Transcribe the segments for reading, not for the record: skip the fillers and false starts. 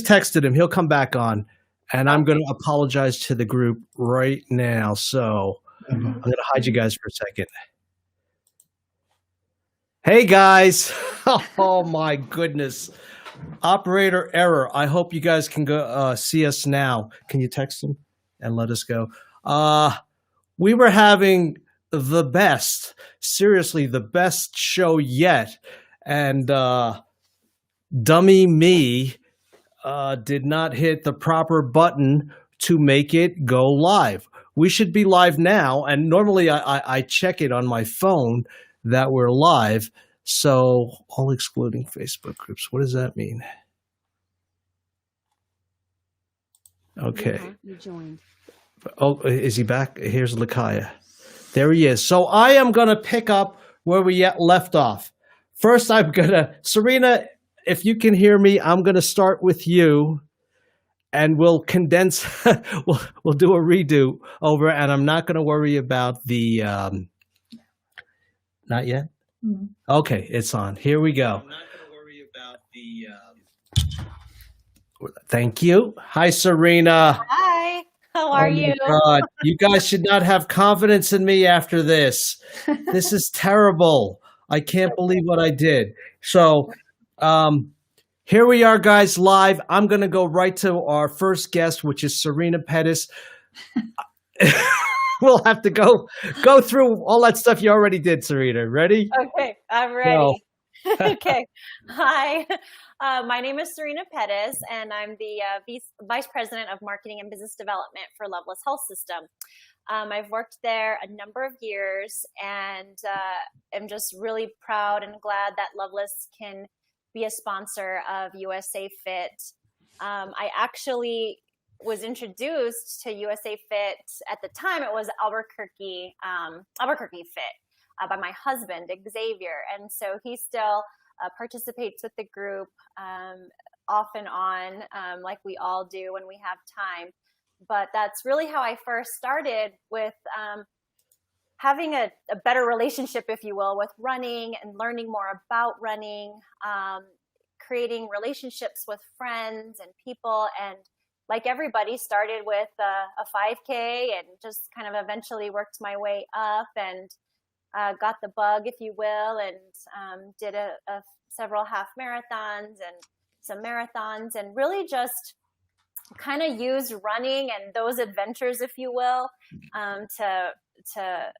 texted him. He'll come back on, and I'm going to apologize to the group right now. So I'm going to hide you guys for a second. Hey guys! Oh my goodness! Operator error. I hope you guys can go see us now. Can you text him and let us go? We were having the best, seriously, the best show yet, and dummy me did not hit the proper button to make it go live. We should be live now, and normally I check it on my phone that we're live. So all excluding Facebook groups. What does that mean? Okay. You joined. Oh, is he back? Here's Lakaya. There he is. So I am going to pick up where we left off. First, I'm going to, Serena, if you can hear me, I'm going to start with you, and we'll condense, we'll do a redo over, and I'm not going to worry about the, not yet? Mm-hmm. Okay, it's on. Here we go. I'm not going to worry about the, thank you. Hi, Serena. Hi. How are you? God, you guys should not have confidence in me after this. This is terrible. I can't believe what I did. So here we are, guys, live. I'm going to go right to our first guest, which is Serena Pettis. We'll have to go through all that stuff you already did, Serena. Ready? Okay, I'm ready. Okay. Hi. My name is Serena Pettis, and I'm the Vice President of Marketing and Business Development for Loveless Health System. I've worked there a number of years, and am just really proud and glad that Loveless can be a sponsor of USA Fit. I actually was introduced to USA Fit at the time. It was Albuquerque Fit by my husband, Xavier. And so he still participates with the group off and on, like we all do when we have time. But that's really how I first started with having a better relationship, if you will, with running and learning more about running, creating relationships with friends and people. And like everybody, started with a 5K and just kind of eventually worked my way up and got the bug, if you will, and did several half marathons and some marathons, and really just kind of used running and those adventures, if you will, to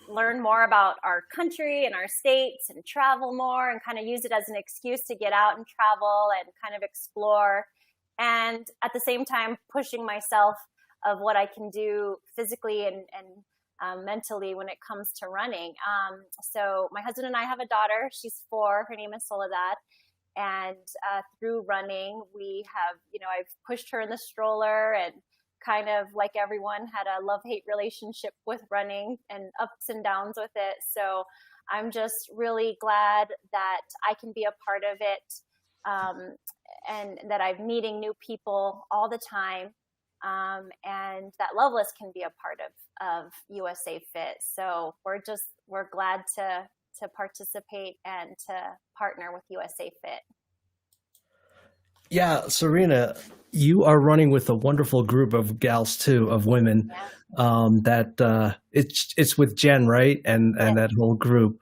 learn more about our country and our states and travel more, and kind of use it as an excuse to get out and travel and kind of explore. And at the same time, pushing myself of what I can do physically and mentally when it comes to running. So my husband and I have a daughter. She's 4. Her name is Soledad. And through running, we have, I've pushed her in the stroller and kind of, like everyone, had a love-hate relationship with running and ups and downs with it. So I'm just really glad that I can be a part of it. And that I'm meeting new people all the time, and that Loveless can be a part of USA Fit. So we're glad to participate and to partner with USA Fit. Yeah, Serena, you are running with a wonderful group of gals too, of women. Yeah. That it's with Jen, right, and that whole group,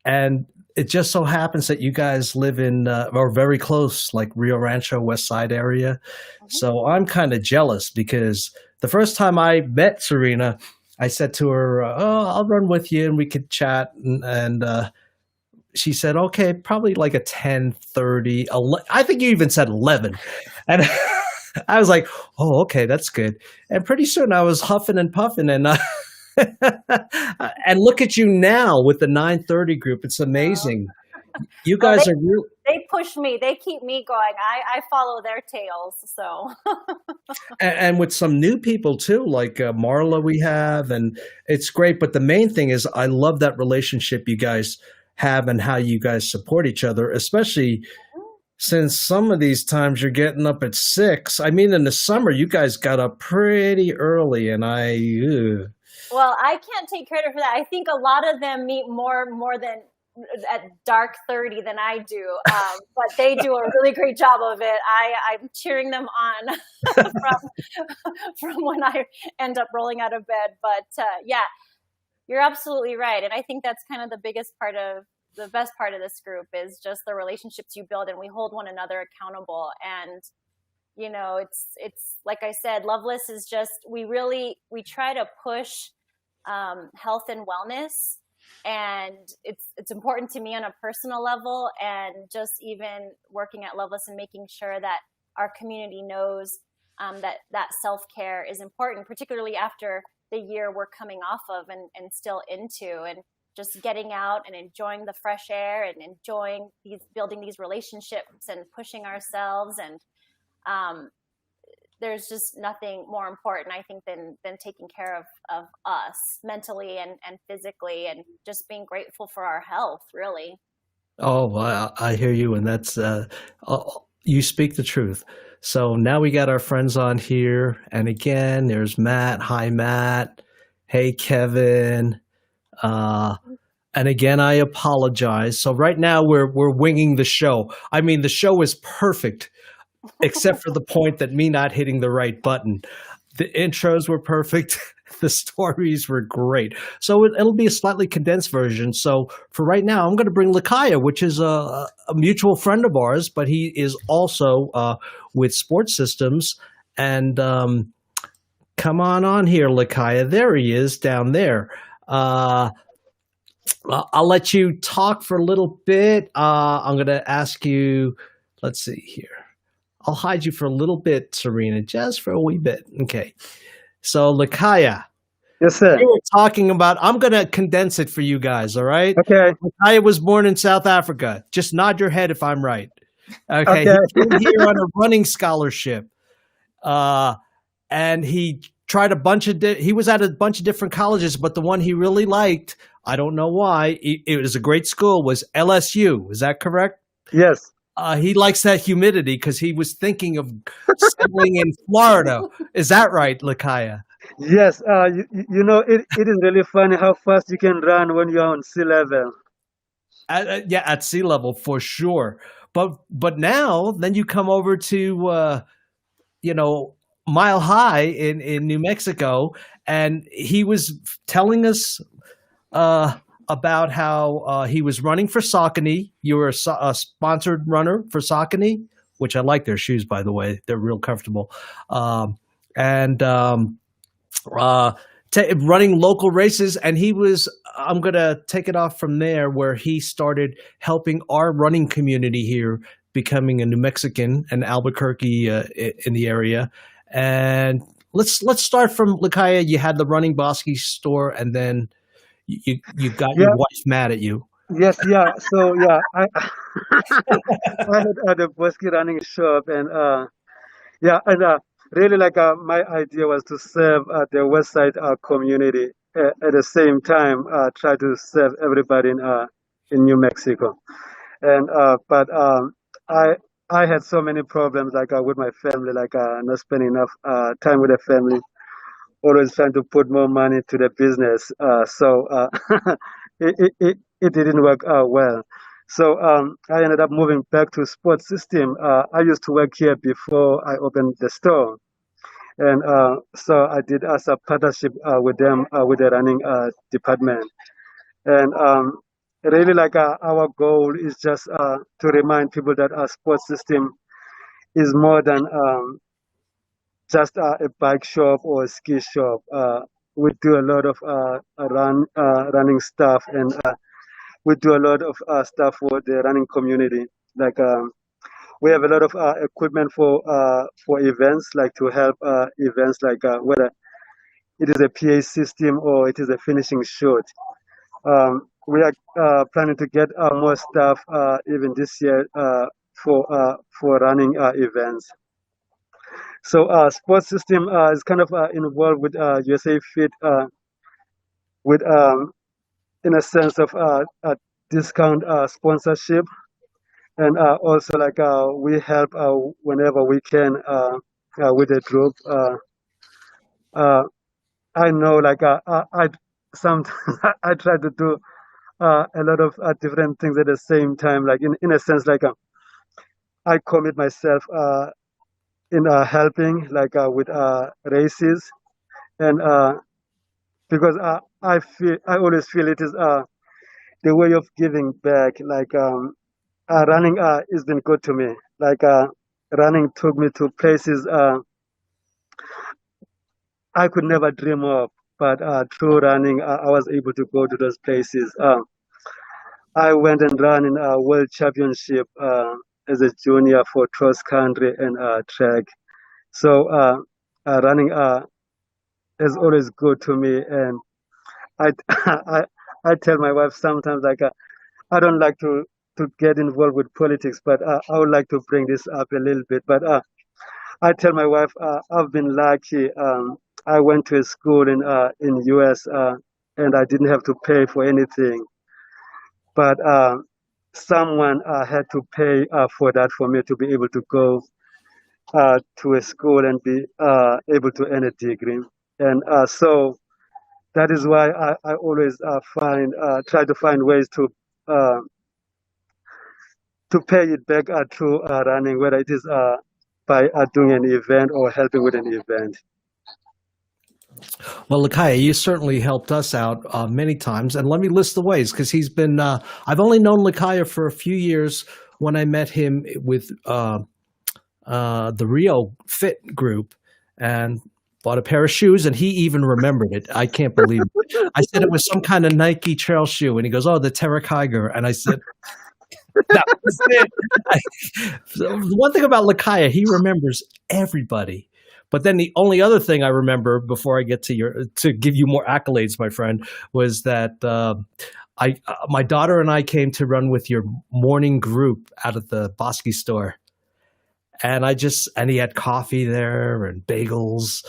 and it just so happens that you guys live in or very close, like Rio Rancho, West Side area. Mm-hmm. So I'm kind of jealous because the first time I met Serena, I said to her, "Oh, I'll run with you and we could chat." And she said, "Okay, probably like a 10:30. I think you even said 11." And I was like, "Oh, okay, that's good." And pretty soon I was huffing and puffing, and and look at you now with the 9:30 group. It's amazing. You guys are real. They push me. They keep me going. I follow their tails. So, and with some new people too, like Marla we have, and it's great. But the main thing is I love that relationship you guys have and how you guys support each other, especially since some of these times you're getting up at 6. I mean, in the summer, you guys got up pretty early, and Well, I can't take credit for that. I think a lot of them meet more than at dark 30 than I do, but they do a really great job of it. I'm cheering them on from when I end up rolling out of bed. But yeah, you're absolutely right, and I think that's kind of the best part of this group is just the relationships you build, and we hold one another accountable. And it's like I said, Loveless is just we try to push health and wellness, and it's important to me on a personal level, and just even working at Loveless and making sure that our community knows that self-care is important, particularly after the year we're coming off of and still into, and just getting out and enjoying the fresh air and enjoying building these relationships and pushing ourselves. And there's just nothing more important, I think, than taking care of us mentally and physically, and just being grateful for our health, really. Oh, I hear you, and that's you speak the truth. So now we got our friends on here, and again, there's Matt. Hi, Matt. Hey, Kevin. And again, I apologize. So right now we're winging the show. I mean, the show is perfect, except for the point that me not hitting the right button. The intros were perfect. The stories were great. So it'll be a slightly condensed version. So for right now, I'm going to bring Lakaya, which is a mutual friend of ours, but he is also with Sports Systems. And come on here, Lakaya. There he is down there. I'll let you talk for a little bit. I'm going to ask you, let's see here. I'll hide you for a little bit, Serena, just for a wee bit. Okay. So, Lakaya. Yes, sir. We were talking about, I'm going to condense it for you guys, all right? Okay. Lakaya was born in South Africa. Just nod your head if I'm right. Okay. Okay. He came here on a running scholarship. And he tried he was at a bunch of different colleges, but the one he really liked, I don't know why, it was a great school, was LSU. Is that correct? Yes. He likes that humidity because he was thinking of settling in Florida. Is that right, Lakaya? Yes. It is really funny how fast you can run when you're on sea level. Yeah, at sea level for sure. But now, then you come over to, Mile High in New Mexico, and he was telling us about how he was running for Saucony. You were a sponsored runner for Saucony, which I like their shoes, by the way. They're real comfortable. Running local races. And I'm going to take it off from there, where he started helping our running community here, becoming a New Mexican and Albuquerque in the area. And let's start from Lakaya. You had the Running Bosky store, and then you got your wife mad at you. Yes, yeah. So yeah, I had a Bosky running shop, and really my idea was to serve the West Side community at the same time, try to serve everybody in New Mexico, and I had so many problems with my family, not spending enough time with the family, always trying to put more money to the business. So it didn't work well. So I ended up moving back to Sports System. I used to work here before I opened the store. And so I did as a partnership with them, with the running department. And really, our goal is just to remind people that our sports system is more than just a bike shop or a ski shop. We do a lot of running stuff, and we do a lot of stuff for the running community. We have a lot of equipment for events, to help events, whether it is a PA system or it is a finishing shoot. We are planning to get more staff even this year for running events. So Sports System is kind of involved with USA Fit, with in a sense of a discount sponsorship, and also we help whenever we can with the group. I know I sometimes I try to do a lot of different things at the same time. Like in a sense, like I commit myself in helping, like with races, and because I always feel it is the way of giving back. Like running has been good to me. Like running took me to places I could never dream of, but through running, I was able to go to those places. I went and ran in a world championship as a junior for cross country and track. So running is always good to me, and I I I tell my wife sometimes like I don't like to get involved with politics, but I would like to bring this up a little bit. But I tell my wife I've been lucky. I went to a school in US and I didn't have to pay for anything, but someone had to pay for that for me to be able to go to a school and be able to earn a degree. And so that is why I always try to find ways uh, to pay it back through running, whether it is by doing an event or helping with an event. Well, Lakaya, you certainly helped us out many times, and let me list the ways because he's been. I've only known Lakaya for a few years. When I met him with the Rio Fit group, and bought a pair of shoes, and he even remembered it. I can't believe it. I said it was some kind of Nike trail shoe, and he goes, "Oh, the Terra Kiger," and I said. That was it. So the one thing about Lakaya, he remembers everybody. But then the only other thing I remember before I get to give you more accolades, my friend, was that my daughter and I came to run with your morning group out of the Bosky store, and he had coffee there and bagels,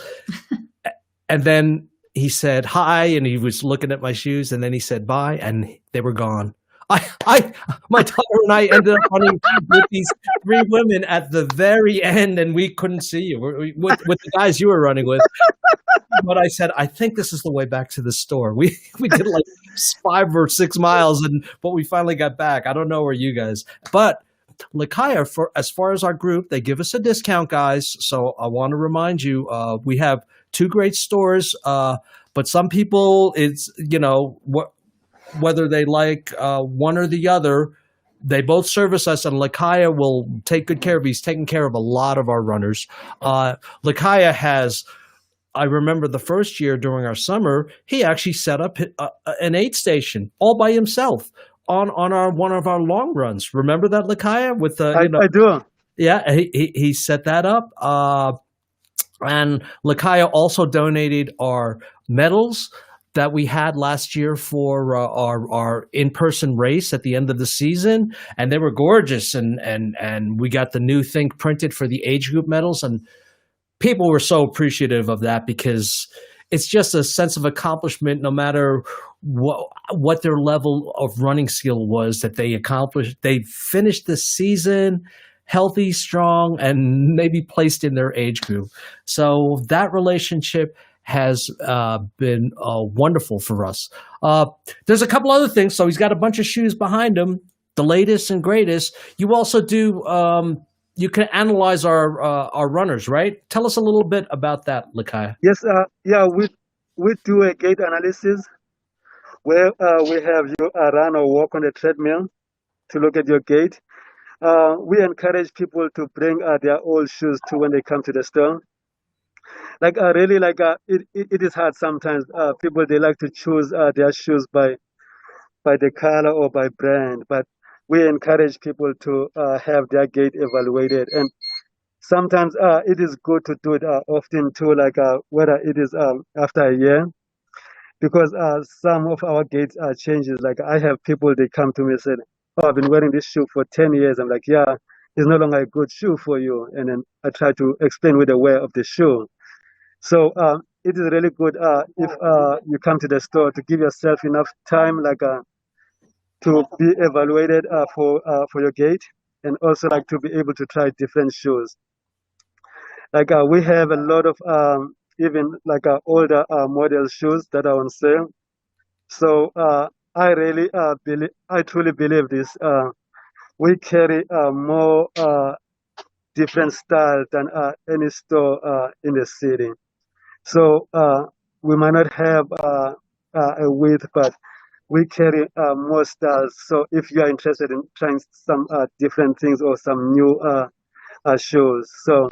and then he said hi, and he was looking at my shoes, and then he said bye, and they were gone. My daughter and I ended up running with these three women at the very end, and we couldn't see you with the guys you were running with. But I said, I think this is the way back to the store. We did like 5 or 6 miles, but we finally got back. I don't know where you guys, but Lakaya, for as far as our group, they give us a discount, guys. So I want to remind you, we have 2 great stores, but some people, it's whether they like one or the other, they both service us, and Lakaya will take good care of. He's taking care of a lot of our runners. Lakaya has, I remember the first year during our summer, he actually set up an aid station all by himself on one of our long runs. Remember that, Lakaya? I do. Yeah, he set that up. And Lakaya also donated our medals that we had last year for our in-person race at the end of the season, and they were gorgeous. And we got the new thing printed for the age group medals, and people were so appreciative of that because it's just a sense of accomplishment, no matter what their level of running skill was, that they accomplished. They finished the season healthy, strong, and maybe placed in their age group. So that relationship has been wonderful for us. There's a couple other things. So he's got a bunch of shoes behind him, the latest and greatest. You also do. You can analyze our runners, right? Tell us a little bit about that, Lakaya. Yes, yeah, we do a gait analysis where we have you run or walk on a treadmill to look at your gait. We encourage people to bring their old shoes too when they come to the store. Like really, like it is hard sometimes. People, they like to choose their shoes by the color or by brand, but we encourage people to have their gait evaluated, and sometimes it is good to do it often too, like whether it is after a year, because some of our gaits changes. Like I have people, they come to me and say, "Oh, I've been wearing this shoe for 10 years." I'm like, "Yeah, it's no longer a good shoe for you." And then I try to explain with the wear of the shoe. So it is really good if you come to the store to give yourself enough time, like to be evaluated for your gait, and also like to be able to try different shoes. Like we have a lot of even like older model shoes that are on sale. So I really believe, I truly believe this. We carry more different styles than any store in the city. So we might not have a width, but we carry more styles. So if you are interested in trying some different things or some new shoes, so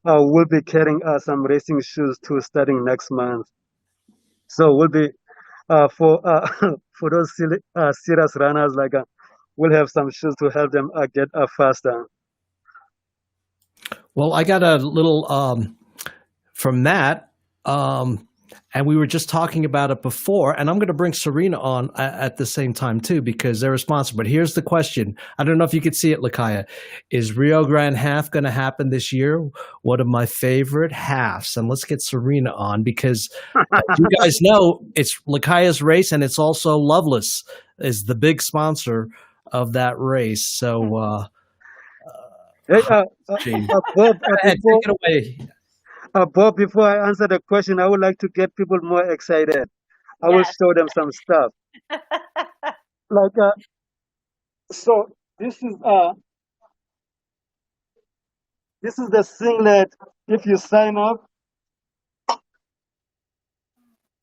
we'll be carrying some racing shoes too starting next month. So we'll be for for those serious runners, like we'll have some shoes to help them get faster. Well, I got a little from that, and we were just talking about it before, and I'm going to bring Serena on at the same time too because they're a sponsor. But here's the question: I don't know if you could see it, Lakaya. Is Rio Grande Half going to happen this year? One of my favorite halves, and let's get Serena on because you guys know it's Lakaya's race, and it's also Loveless is the big sponsor of that race. So. Hey, Gene. Bob, Take it away. Bob, before I answer the question, I would like to get people more excited. I will Yes. show them some stuff. Like, so this is the singlet. If you sign up,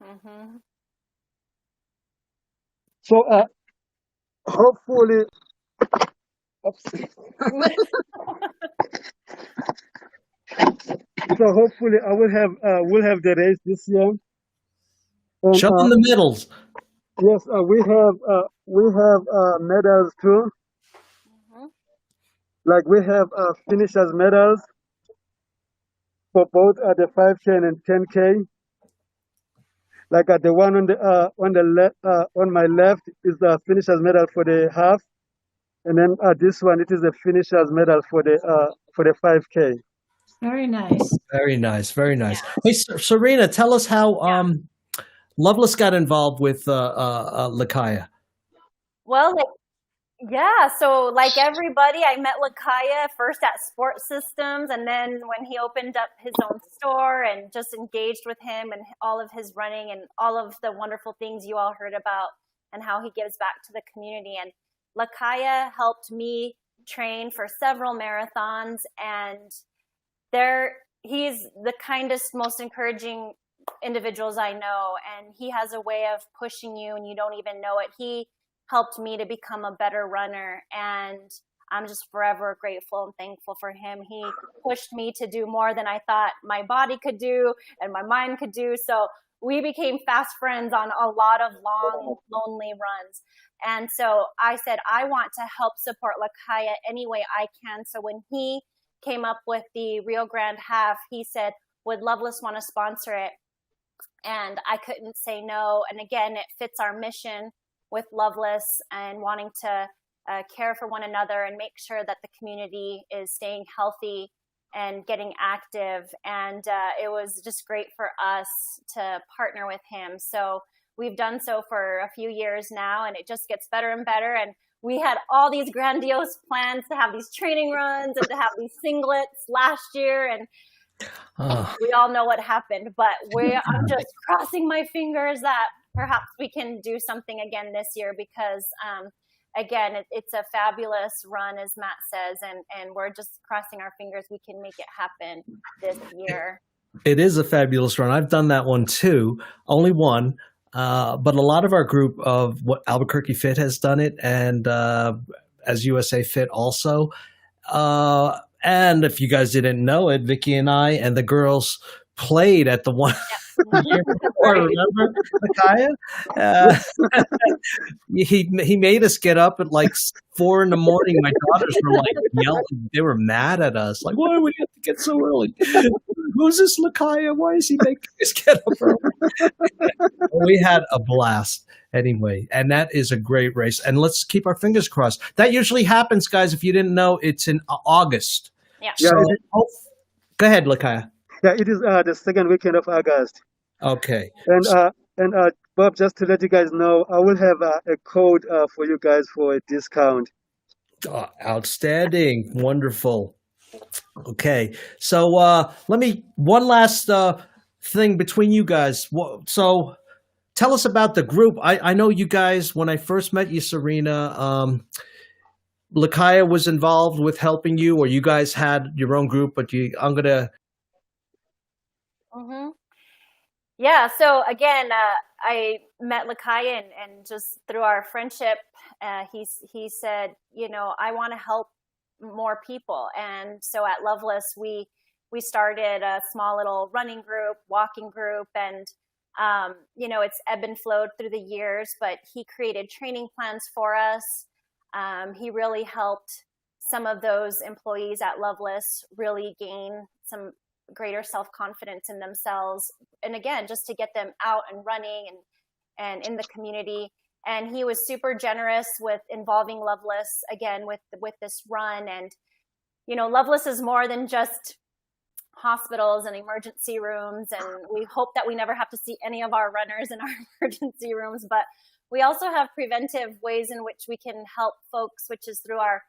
Hmm. so hopefully, so hopefully I will have we'll have the race this year. And Show them the medals. yes, we have medals too. Hmm. Like we have finishers medals for both the 5K and 10K. Like the one on the left on my left is the finishers medal for the half, and then this one it is the finishers medal for the 5K. Very nice. Very nice, very nice. Hey, Serena, tell us how Loveless got involved with Lakaya. Well, yeah, so like everybody, I met Lakaya first at Sports Systems, and then when he opened up his own store and just engaged with him and all of his running and all of the wonderful things you all heard about and how he gives back to the community. And Lakaya helped me train for several marathons, and he's the kindest, most encouraging individuals I know, and he has a way of pushing you and you don't even know it. He helped me to become a better runner, and I'm just forever grateful and thankful for him. He pushed me to do more than I thought my body could do and my mind could do. So we became fast friends on a lot of long, lonely runs. And so I said, I want to help support Lakaya any way I can. So when he came up with the Rio Grande Half, he said, would Loveless want to sponsor it? And I couldn't say no. And again, it fits our mission with Loveless and wanting to care for one another and make sure that the community is staying healthy and getting active. And it was just great for us to partner with him. So we've done so for a few years now, and it just gets better and better. And we had all these grandiose plans to have these training runs and to have these singlets last year. And we all know what happened, but I'm just crossing my fingers that perhaps we can do something again this year because, again, it's a fabulous run, as Matt says, and we're just crossing our fingers we can make it happen this year. It is a fabulous run. I've done that one too, only one. But a lot of our group of what Albuquerque Fit has done it, and as USA Fit also. And if you guys didn't know it, Vicky and I and the girls played at the one year before, remember, Nakaya? He made us get up at like 4 a.m. My daughters were like yelling. They were mad at us. Like, why do we have to get so early? Who's this Lakaya? Why is he making us get up early? We had a blast anyway, and that is a great race. And let's keep our fingers crossed. That usually happens, guys. If you didn't know, it's in August. Yeah. So, go ahead, Lakaya. Yeah, it is the second weekend of August. Okay. And Bob, just to let you guys know, I will have a code for you guys for a discount. Outstanding. Wonderful. Okay. So one last thing between you guys. So tell us about the group. I know you guys, when I first met you, Serena, Lakaya was involved with helping you, or you guys had your own group, but I'm going to. Mm-hmm. Yeah. So again, I met Lakaya and just through our friendship, he said, I want to help more people. And so at Loveless, we started a small little running group, walking group, and it's ebbed and flowed through the years, but he created training plans for us. He really helped some of those employees at Loveless really gain some greater self-confidence in themselves. And again, just to get them out and running and in the community. And he was super generous with involving Loveless again with this run. And, Loveless is more than just hospitals and emergency rooms. And we hope that we never have to see any of our runners in our emergency rooms, but we also have preventive ways in which we can help folks, which is through our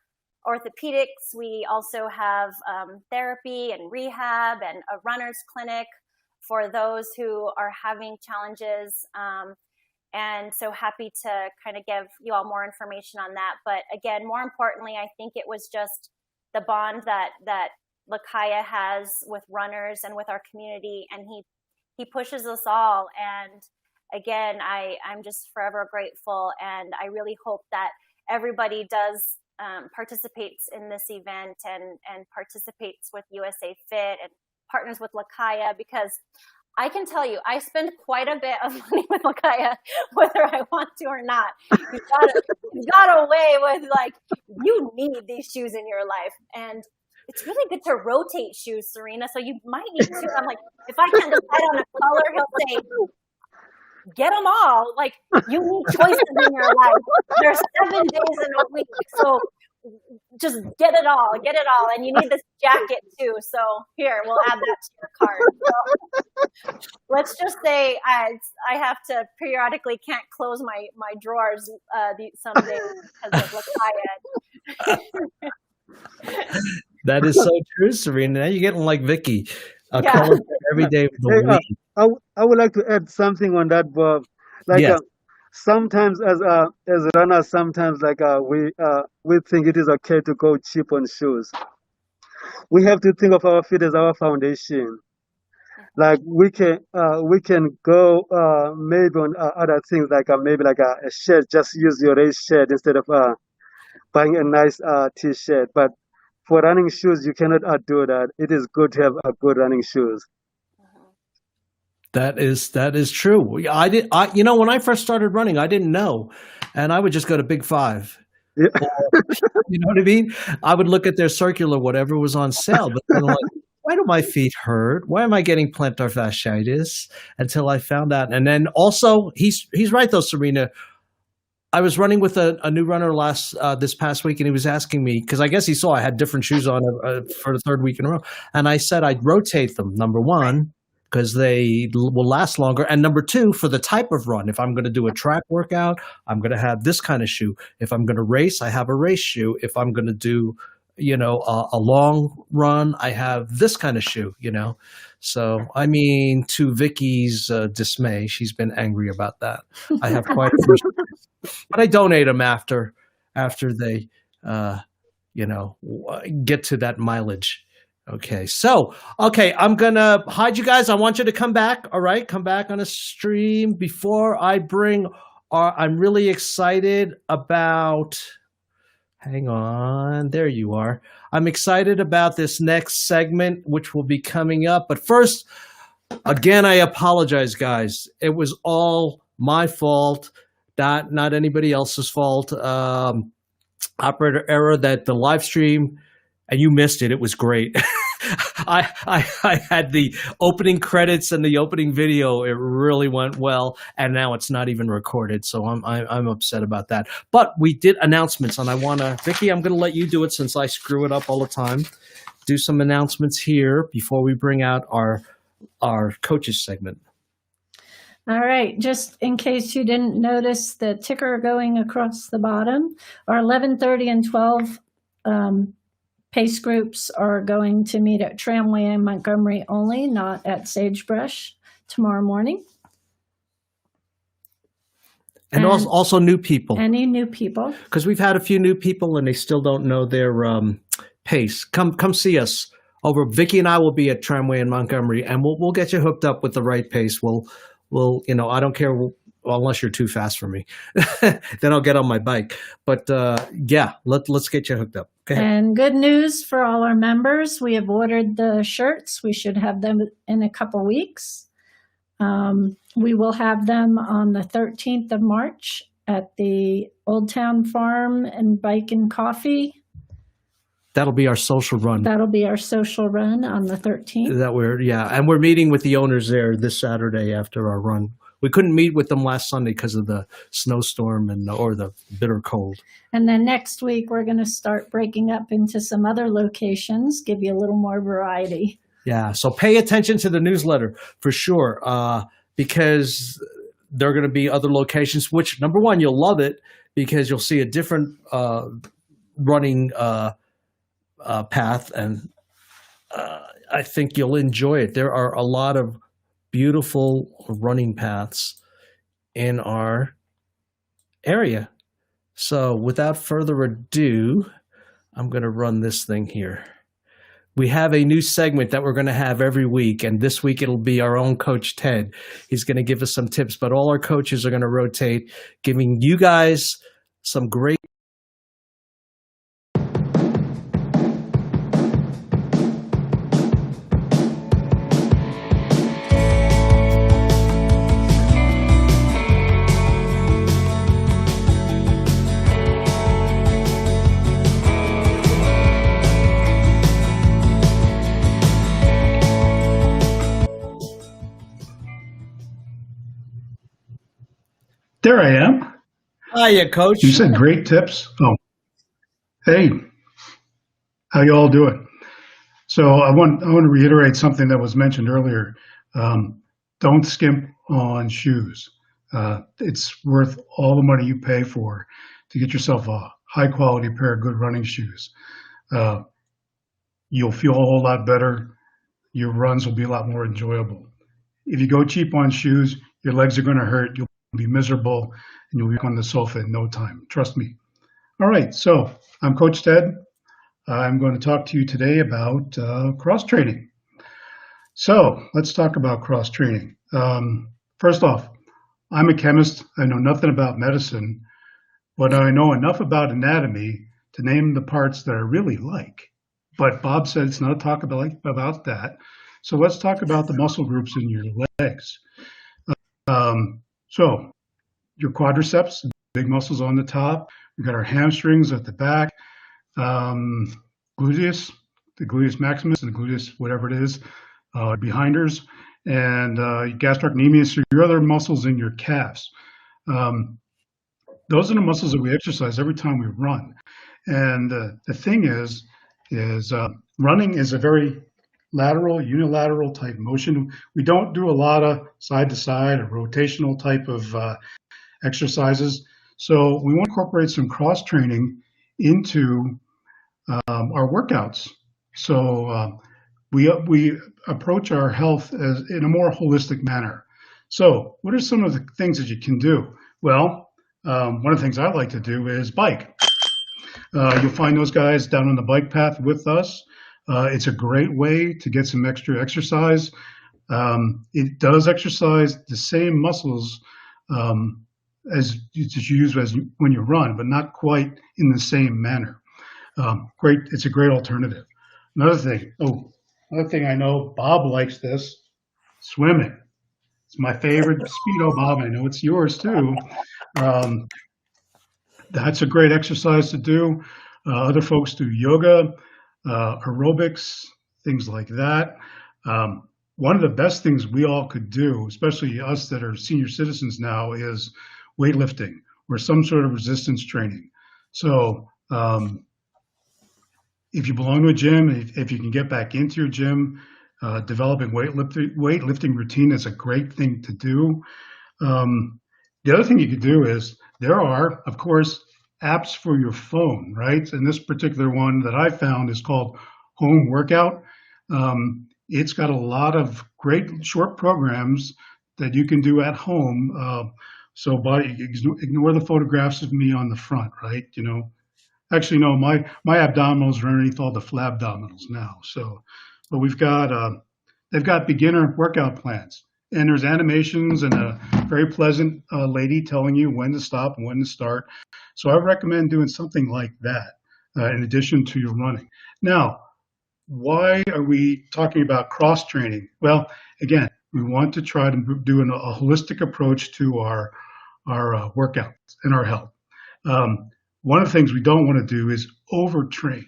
orthopedics. We also have therapy and rehab and a runner's clinic for those who are having challenges. And so happy to kind of give you all more information on that. But again, more importantly, I think it was just the bond that Lakaya has with runners and with our community. And he pushes us all. And again, I'm just forever grateful. And I really hope that everybody does participates in this event and participates with USA Fit and partners with Lakaya, because I can tell you, I spend quite a bit of money with Lakaya, whether I want to or not. He's got a way with you need these shoes in your life. And it's really good to rotate shoes, Serena. So you might need to. I'm like, if I can't decide on a color, he'll say, get them all. You need choices in your life. There's 7 days in a week. So just get it all. And you need this jacket too. So here, we'll add that to your cart. So let's just say I have to periodically can't close my drawers some days because of Lakaya. That is so true, Serena. Now you're getting like Vicky. Color every day of the week. I would like to add something on that, Bob. Yes. Sometimes as runners, sometimes we think it is okay to go cheap on shoes. We have to think of our feet as our foundation. We can go maybe on other things maybe a shirt. Just use your race shirt instead of buying a nice t-shirt. But for running shoes, you cannot do that. It is good to have good running shoes. That is true. When I first started running, I didn't know, and I would just go to Big Five. Yeah. You know what I mean? I would look at their circular, whatever was on sale, but then why do my feet hurt? Why am I getting plantar fasciitis? Until I found out, and then also he's right though, Serena. I was running with a new runner this past week, and he was asking me, because I guess he saw I had different shoes on for the 3rd week in a row, and I said I'd rotate them. Number one, because they will last longer, and number two, for the type of run. If I'm going to do a track workout, I'm going to have this kind of shoe. If I'm going to race, I have a race shoe. If I'm going to do a long run, I have this kind of shoe. So to Vicky's dismay, she's been angry about that. I have quite a few shoes, but I donate them after they get to that mileage. Okay, I'm gonna hide you guys. I want you to come back. All right, come back on a stream before I bring. I'm really excited about. Hang on, there you are. I'm excited about this next segment, which will be coming up. But first, again, I apologize, guys. It was all my fault, not anybody else's fault. Operator error that the live stream. And you missed it. It was great. I had the opening credits and the opening video. It really went well, and now it's not even recorded. So I'm upset about that. But we did announcements, and Vicky, I'm going to let you do it since I screw it up all the time. Do some announcements here before we bring out our coaches segment. All right, just in case you didn't notice the ticker going across the bottom, our 11:30 and 12. Pace groups are going to meet at Tramway and Montgomery only, not at Sagebrush tomorrow morning. And also new people. Any new people. Because we've had a few new people and they still don't know their pace. Come see us. Over Vicky and I will be at Tramway in Montgomery, and we'll get you hooked up with the right pace. We'll I don't care unless you're too fast for me. Then I'll get on my bike. But yeah, let's get you hooked up. Okay. And good news for all our members. We have ordered the shirts. We should have them in a couple weeks. We will have them on the 13th of March at the Old Town Farm and Bike and Coffee. That'll be our social run. That'll be our social run on the 13th. And we're meeting with the owners there this Saturday after our run. We couldn't meet with them last Sunday because of the snowstorm or the bitter cold. And then next week, we're going to start breaking up into some other locations, give you a little more variety. Yeah, so pay attention to the newsletter for sure, because there are going to be other locations, which, number one, you'll love it because you'll see a different running path, and I think you'll enjoy it. There are a lot of beautiful running paths in our area. So without further ado, I'm going to run this thing here. We have a new segment that we're going to have every week, and this week it'll be our own Coach Ted. He's going to give us some tips, but all our coaches are going to rotate, giving you guys some great There I am. Hiya, Coach. You said great tips. Oh, hey, how you all doing? So I want to reiterate something that was mentioned earlier. Don't skimp on shoes. It's worth all the money you pay for to get yourself a high quality pair of good running shoes. You'll feel a whole lot better. Your runs will be a lot more enjoyable. If you go cheap on shoes, your legs are going to hurt. You'll be miserable, and you'll be on the sofa in no time. Trust me. All right, so I'm Coach Ted. I'm going to talk to you today about cross training. So let's talk about cross training. First off, I'm a chemist. I know nothing about medicine, but I know enough about anatomy to name the parts that I really like. But Bob said it's not a talk about that. So let's talk about the muscle groups in your legs. So your quadriceps, big muscles on the top. We've got our hamstrings at the back, gluteus, the gluteus maximus and the gluteus, whatever it is, behinders, and gastrocnemius, so your other muscles in your calves. Those are the muscles that we exercise every time we run. And the thing is running is a very lateral, unilateral type motion. We don't do a lot of side to side or rotational type of exercises. So we want to incorporate some cross training into our workouts. So we approach our health in a more holistic manner. So what are some of the things that you can do? Well, one of the things I like to do is bike. You'll find those guys down on the bike path with us. It's a great way to get some extra exercise. It does exercise the same muscles as you use when you run, but not quite in the same manner. Great, it's a great alternative. Another thing I know Bob likes this, swimming. It's my favorite Speedo, Bob. I know it's yours too. That's a great exercise to do. Other folks do yoga, aerobics, things like that. One of the best things we all could do, especially us that are senior citizens now, is weightlifting or some sort of resistance training. So if you belong to a gym, if you can get back into your gym, developing weightlifting routine is a great thing to do. The other thing you could do is there are, of course, apps for your phone, right? And this particular one that I found is called Home Workout. It's got a lot of great short programs that you can do at home So ignore the photographs of me on the front, right? Actually, no, my abdominals are underneath all the flabdominals now. So, but they've got beginner workout plans, and there's animations and a very pleasant lady telling you when to stop and when to start. So I recommend doing something like that in addition to your running. Now, why are we talking about cross training? Well, again, we want to try to do a holistic approach to our workouts and our health. One of the things we don't want to do is overtrain.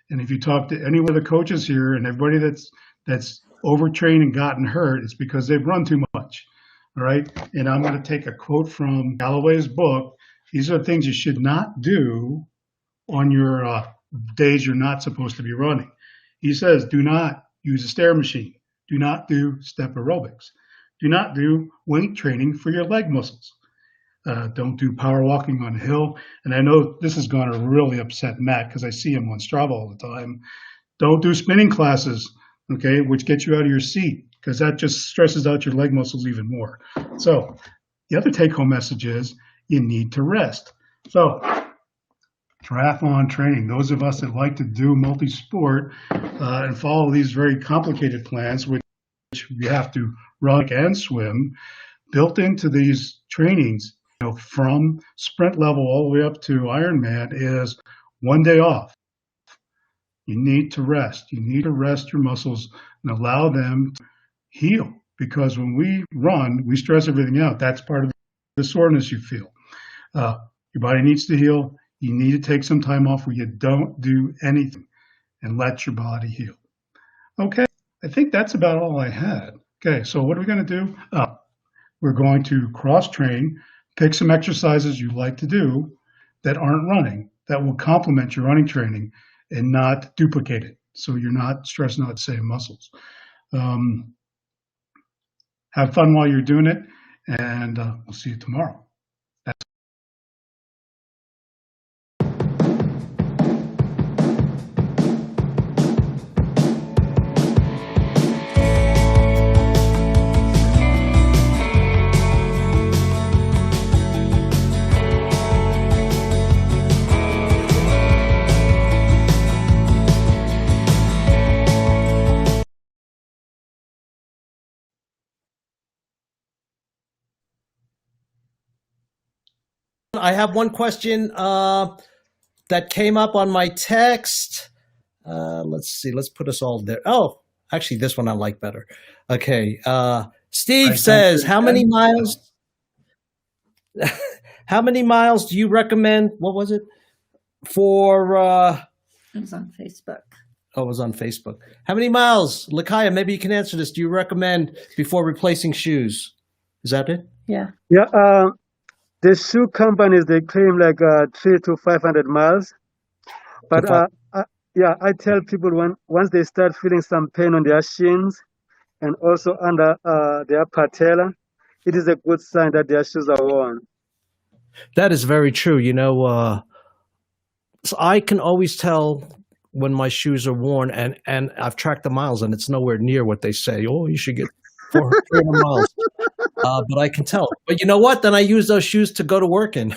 And if you talk to any one of the coaches here and everybody that's overtrained and gotten hurt, it's because they've run too much. All right. And I'm going to take a quote from Galloway's book. These are things you should not do on your days you're not supposed to be running. He says, do not use a stair machine. Do not do step aerobics. Do not do weight training for your leg muscles. Don't do power walking on a hill. And I know this is going to really upset Matt because I see him on Strava all the time. Don't do spinning classes, okay, which get you out of your seat because that just stresses out your leg muscles even more. So the other take-home message is you need to rest. So triathlon training, those of us that like to do multi-sport and follow these very complicated plans, which we have to run and swim, built into these trainings, from sprint level all the way up to Ironman is 1 day off. You need to rest. You need to rest your muscles and allow them to heal. Because when we run, we stress everything out. That's part of the soreness you feel. Your body needs to heal. You need to take some time off where you don't do anything and let your body heal. Okay, I think that's about all I had. Okay, so what are we going to do? We're going to cross-train, pick some exercises you like to do that aren't running, that will complement your running training and not duplicate it. So you're not stressing out the same muscles. Have fun while you're doing it, and we'll see you tomorrow. I have one question that came up on my text. Let's see. Let's put us all there. Oh, actually, this one I like better. Okay. Steve says, how many miles? How many miles do you recommend? What was it for? It was on Facebook. Oh, it was on Facebook. How many miles? Lakaya, maybe you can answer this. Do you recommend before replacing shoes? Is that it? Yeah. Yeah. The shoe companies, they claim like 300 to 500 miles. But I tell people once they start feeling some pain on their shins and also under their patella, it is a good sign that their shoes are worn. That is very true. So I can always tell when my shoes are worn, and I've tracked the miles, and it's nowhere near what they say. Oh, you should get 400 miles. But I can tell. But you know what? Then I use those shoes to go to work in.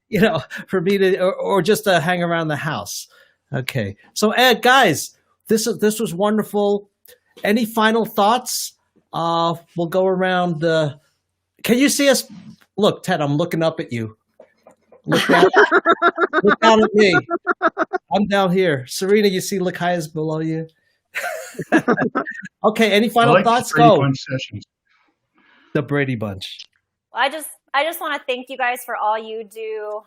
Yeah. For me to, or just to hang around the house. Okay. So Ed, guys, this was wonderful. Any final thoughts? We'll go around. Can you see us? Look, Ted, I'm looking up at you. Look down at me. I'm down here. Serena, you see Lakaya's below you? Okay, any final thoughts? Go. The Brady Bunch. Well, I just want to thank you guys for all you do,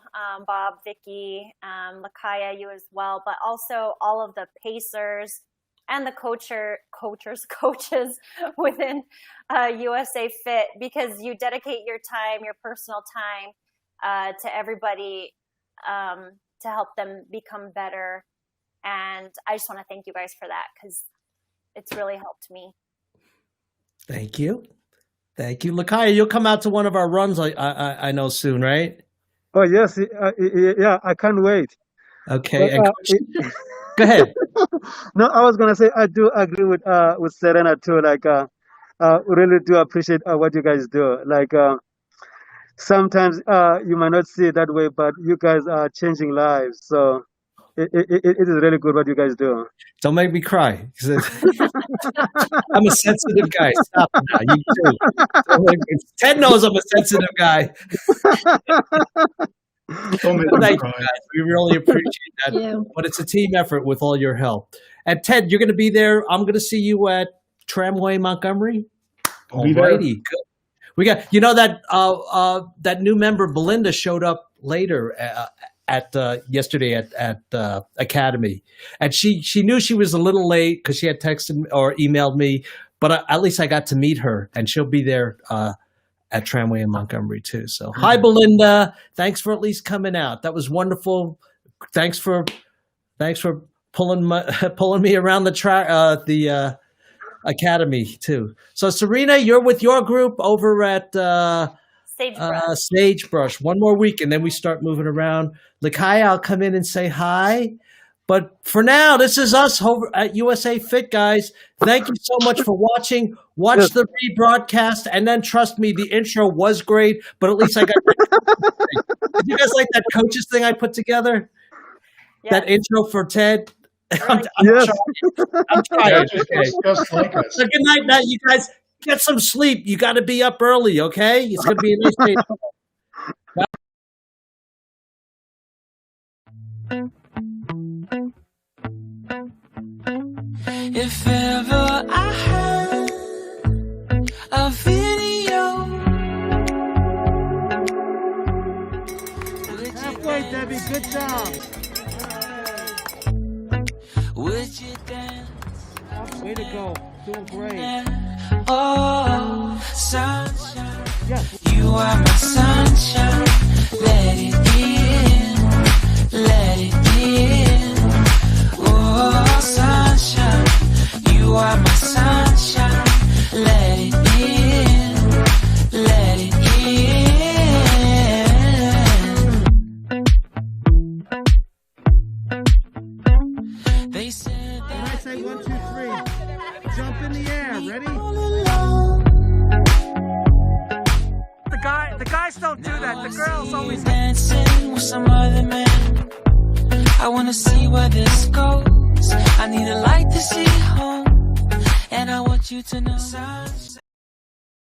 Bob, Vicky, Lakaya, you as well, but also all of the pacers and the coaches within USA Fit, because you dedicate your time, your personal time, to everybody to help them become better. And I just want to thank you guys for that, because it's really helped me. Thank you. Thank you. Lakaya, you'll come out to one of our runs, I know, soon, right? Oh, yes. Yeah, I can't wait. Okay. Go ahead. No, I was going to say, I do agree with Serena too. Like, really do appreciate what you guys do. Like sometimes you might not see it that way, but you guys are changing lives. So it is really good what you guys do. Don't make me cry. 'Cause I'm a sensitive guy. Stop it now. You too. Ted knows I'm a sensitive guy. Don't make me Thank you, cry. guys. We really appreciate that. Thank you. But it's a team effort with all your help. And Ted, you're going to be there. I'm going to see you at Tramway Montgomery. I'll be there. Alrighty, good. We got that new member Belinda showed up later at yesterday at Academy, and she knew she was a little late because she had texted or emailed me, but at least I got to meet her, and she'll be there at Tramway in Montgomery too. So hi Belinda, thanks for at least coming out. That was wonderful. Thanks for pulling me around the Academy too. So Serena, you're with your group over at Sagebrush. One more week and then we start moving around. Lakaya, I'll come in and say hi. But for now, this is us over at USA Fit, guys. Thank you so much for watching. Watch the rebroadcast, and then trust me, the intro was great, but at least I got Did you guys like that coaches thing I put together? Yeah. That intro for Ted? I'm Yes. I'm Yeah, tired. Okay. just like us. So good night now, you guys. Get some sleep. You got to be up early, okay? It's going to be a nice day. If ever I had a video, Halfway, Debbie. Good job. would you dance? Way to go. Doing great. Oh, sunshine, Yes. you are my sunshine. Let it in, let it in. Oh, sunshine, you are my sunshine. Let it in, let it in. They said When I say 1, 2, 3, jump in the air. Ready? The guys don't do that. The girls always. Dancing with some other man. I wanna see where this goes. I need a light to see home, and I want you to know.